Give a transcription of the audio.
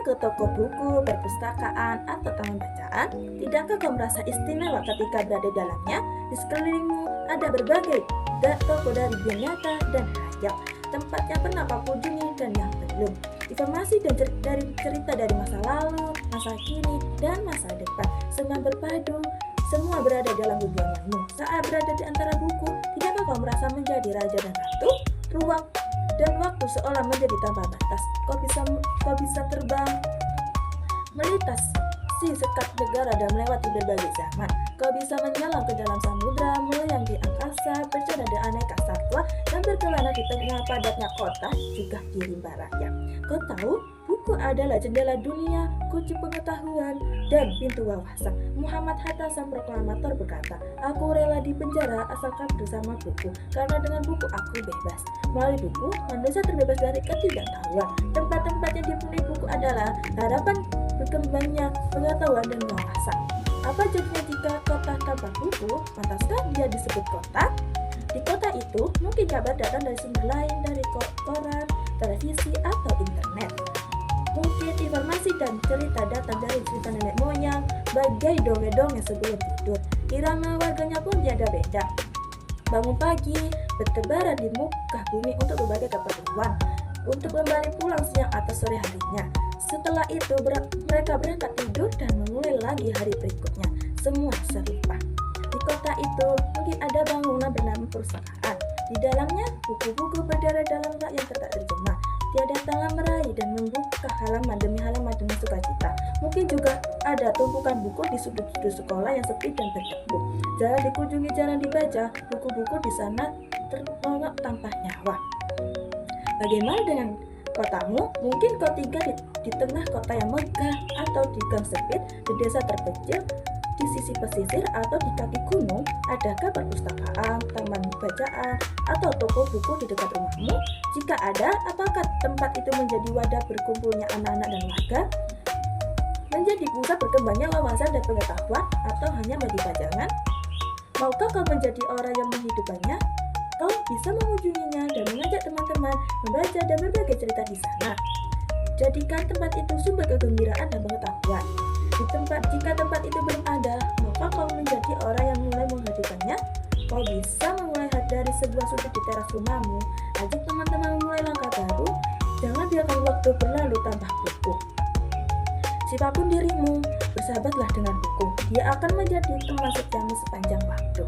ke toko buku, perpustakaan, atau taman bacaan? Tidakkah kau merasa istimewa ketika berada di dalamnya? Di sekelilingmu ada berbagai toko dari dunia nyata dan hayal, tempat yang pernah kau kunjungi dan yang belum. Informasi dan cerita dari masa lalu, masa kini, dan masa depan semua berpadu, semua berada dalam genggamanmu. Saat berada di antara buku, tidakkah kau merasa menjadi raja dan ratu? Ruang dan waktu seolah menjadi tanpa batas. Kau bisa terbang melintasi sekat negara dan melewati berbagai zaman. Kau bisa menyelam ke dalam samudra, melayang di angkasa, bercanda dengan aneka satwa, dan berkelana di tengah padatnya kota, juga di rimba raya. Kau tahu, buku adalah jendela dunia, kunci pengetahuan, dan pintu wawasan. Muhammad Hatta sang proklamator berkata, "Aku rela di penjara asalkan bersama buku, karena dengan buku aku bebas." Melalui buku, manusia terbebas dari ketidaktahuan. Tempat-tempat yang dipenuhi buku adalah harapan berkembangnya pengetahuan dan wawasan. Apa jadinya jika kota tanpa buku? Pantaskah dia disebut kota? Di kota itu, mungkin kabar datang dari sumber lain, dari koran, televisi, atau internet. Mungkin informasi dan cerita datang dari cerita nenek moyang, bagai dongeng-dongeng sebelum tidur. Irama warganya pun tiada beda. Bangun pagi, bertebaran di muka bumi untuk berbagai keperluan, untuk kembali pulang siang atau sore harinya. Setelah itu mereka berangkat tidur dan memulai lagi hari berikutnya. Semua serupa. Di kota itu mungkin ada bangunan bernama perpustakaan. Di dalamnya buku-buku berdarah dalam rak yang tak terjemah. Tiada tangan meraih dan membuka halaman demi halaman dengan sukacita. Mungkin juga ada tumpukan buku di sudut-sudut sekolah yang sepi dan berdebu. Jarang dikunjungi, jarang dibaca. Buku-buku di sana terngok tanpa nyawa. Bagaimana dengan kotamu? Mungkin kau tinggal di tengah kota yang megah, atau di gang sempit, di desa terpencil, di sisi pesisir, atau di kaki gunung. Adakah perpustakaan, taman bacaan, atau toko buku di dekat rumahmu? Jika ada, apakah tempat itu menjadi wadah berkumpulnya anak-anak dan warga? Menjadi pusat berkembangnya wawasan dan pengetahuan, atau hanya bagi pajangan? Maukah kau menjadi orang yang menghidupkannya? Kau bisa mengunjunginya dan mengajak teman-teman membaca dan berbagai cerita di sana. Jadikan tempat itu sumber kegembiraan dan pengetahuan. Jika tempat itu belum ada, maka kau menjadi orang yang mulai menghidupkannya. Kau bisa memulai dari sebuah sudut di teras rumahmu. Ajak teman-teman memulai langkah baru. Jangan biarkan waktu berlalu tanpa buku. Siapapun dirimu, bersahabatlah dengan buku. Dia akan menjadi teman setiamu sepanjang waktu.